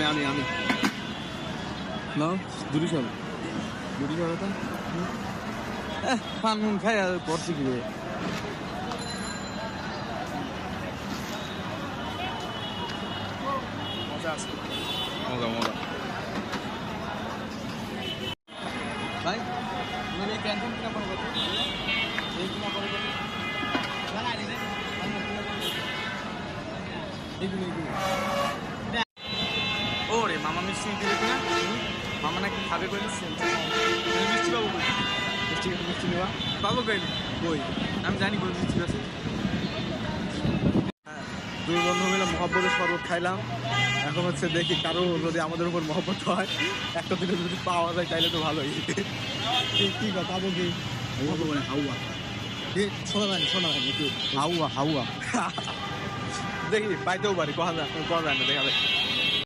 আমি নাও দুটি সব তো পান মুন খাই আর করছি কি রে মজা আছে মজা ভাই মানে ক্যান্টিন কিনা পড়ে কত এই কিনা পড়ে কত ওরে মামা মিষ্টি দিবে কিনা মামা নাকি খাবে কই মিষ্টি পাবো কই মিষ্টি নেওয়া পাবো কই কই আমি জানি কই মিষ্টি আছে দুই বন্ধু মিলে মহব্বতের শরবত খাইলাম এখন হচ্ছে দেখি কারো যদি আমাদের উপর মহব্বত হয় একটা দিনে যদি পাওয়া যায় তাইলে তো ভালোই কি কথা বলবি হাউয়া শোনা একটু হাউয়া দেখি পাইতেও পারি কখন যায় না দেখা যায়